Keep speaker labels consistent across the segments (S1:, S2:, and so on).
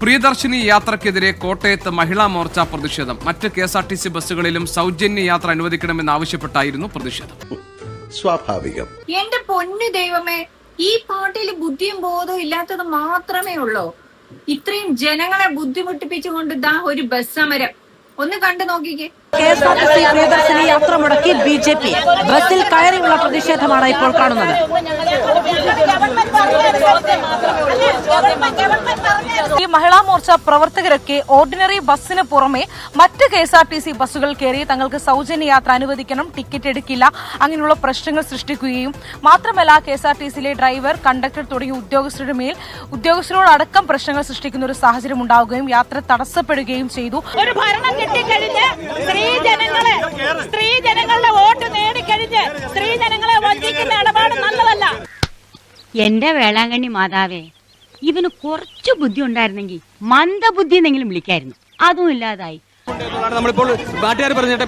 S1: പ്രിയദർശിനി യാത്രക്കെതിരെ കോട്ടയത്ത് മഹിളാ മോർച്ച പ്രതിഷേധം. മറ്റ് KSRTC ബസ്സുകളിലും സൗജന്യ യാത്ര അനുവദിക്കണമെന്നാവശ്യപ്പെട്ടായിരുന്നു പ്രതിഷേധം.
S2: സ്വാഭാവികം.
S3: എന്റെ പൊന്നു ദൈവമേ, ഈ പാർട്ടിയിൽ ബുദ്ധിയും ബോധവും ഇല്ലാത്തത് മാത്രമേ ഉള്ളൂ. ഇത്രയും ജനങ്ങളെ ബുദ്ധിമുട്ടിപ്പിച്ചുകൊണ്ട് ദാ ഒരു ബസ് സമരം ഒന്ന് കണ്ടു നോക്കിക്കേ.
S4: KSRTC പ്രിയദർശിനി യാത്ര മുടക്കി BJP ബസ്സിൽ കയറിയുള്ള പ്രതിഷേധമാണ് ഇപ്പോൾ കാണുന്നത്. ഈ മഹിളാ മോർച്ച പ്രവർത്തകരൊക്കെ ഓർഡിനറി ബസ്സിന് പുറമെ മറ്റ് KSRTC ബസ്സുകൾ കയറി തങ്ങൾക്ക് സൗജന്യ യാത്ര അനുവദിക്കണം, ടിക്കറ്റ് എടുക്കില്ല, അങ്ങനെയുള്ള പ്രശ്നങ്ങൾ സൃഷ്ടിക്കുകയും മാത്രമല്ല KSRTCയിലെ ഡ്രൈവർ, കണ്ടക്ടർ തുടങ്ങിയ ഉദ്യോഗസ്ഥരോടക്കം പ്രശ്നങ്ങൾ സൃഷ്ടിക്കുന്ന ഒരു സാഹചര്യം ഉണ്ടാവുകയും യാത്ര തടസ്സപ്പെടുകയും ചെയ്തു.
S5: ഒരു ഭരണം കിട്ടിക്കഴിഞ്ഞ് സ്ത്രീജനങ്ങളുടെ വോട്ട് നേടിക്കഴിഞ്ഞ് സ്ത്രീജനങ്ങളെ വഞ്ചിക്കുന്ന ഇടപാട് നല്ലതല്ല.
S6: എന്റെ വേളാങ്കണ്ണി മാതാവേ, ഇവന് കുറച്ചു ബുദ്ധി ഉണ്ടായിരുന്നെങ്കിൽ മന്ദബുദ്ധി എന്നെങ്കിലും വിളിക്കായിരുന്നു. അതും ഇല്ലാതായി.
S7: നമ്മളിപ്പോൾ നാട്ടുകാർ പറഞ്ഞിട്ട്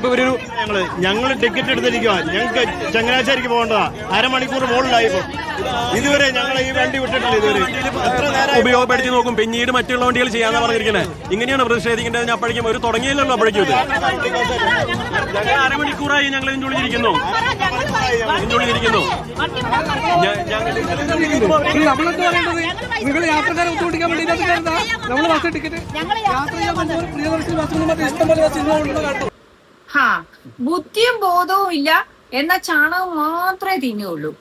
S8: ഞങ്ങൾ ടിക്കറ്റ് എടുത്തിരിക്കുക. ഞങ്ങൾക്ക് ചങ്ങനാശ്ശേരിക്ക് പോകേണ്ടതാ. അരമണിക്കൂർ മുകളിലായിപ്പോ. ഇതുവരെ ഞങ്ങൾ ഈ വണ്ടി വിട്ടിട്ടില്ല. ഇതുവരെ
S7: ഉപയോഗപ്പെടുത്തി നോക്കും, പിന്നീട് മറ്റുള്ള വണ്ടികൾ ചെയ്യാന്നാ പറഞ്ഞിരിക്കുന്നത്. ഇങ്ങനെയാണ് പ്രതിഷേധിക്കേണ്ടത്. അപ്പോഴേക്കും ഒരു തുടങ്ങിയില്ലല്ലോ. അപ്പോഴേക്കും ഇത് അരമണിക്കൂറായി ഞങ്ങൾ ഇതിനുള്ളിലിരിക്കുന്നു.
S1: നിങ്ങൾ യാത്രക്കാരെ ബുദ്ധിമുട്ടിക്കാൻ വേണ്ടി നമ്മൾ ബസ് ടിക്കറ്റ്
S3: ബുദ്ധിയും ബോധവും ഇല്ല എന്ന ചാണകം മാത്രമേ തിന്നുള്ളൂ.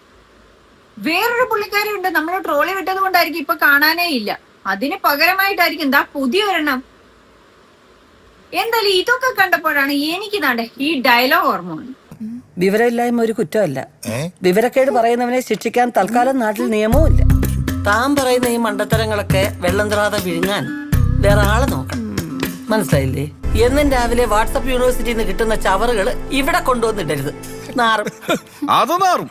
S3: വേറൊരു പുള്ളിക്കാരുണ്ട്, നമ്മള് ട്രോളി വിട്ടത് കൊണ്ടായിരിക്കും ഇപ്പൊ കാണാനേ ഇല്ല. അതിന് പകരമായിട്ടായിരിക്കും എന്താ പുതിയ ഒരെണ്ണം. എന്തായാലും ഇതൊക്കെ കണ്ടപ്പോഴാണ് എനിക്ക് ഈ ഡയലോഗ് ഓർമ്മ വന്നു.
S4: വിവരമില്ലായ്മ ഒരു കുറ്റമല്ല. വിവരക്കേട് പറയുന്നവനെ ശിക്ഷിക്കാൻ തൽക്കാലം നാട്ടിൽ നിയമവും ഇല്ല. താൻ പറയുന്ന ഈ മണ്ടത്തരങ്ങളൊക്കെ വെള്ളം തരാതെ വിഴുങ്ങാൻ വേറെ ആളെ നോക്കണം. മനസ്സിലായില്ലേ? എന്നും രാവിലെ വാട്സപ്പ് യൂണിവേഴ്സിറ്റിയിൽ നിന്ന് കിട്ടുന്ന ചവറുകൾ ഇവിടെ കൊണ്ടുവന്നിടരുത്. നാറും.
S2: അത് നാറും.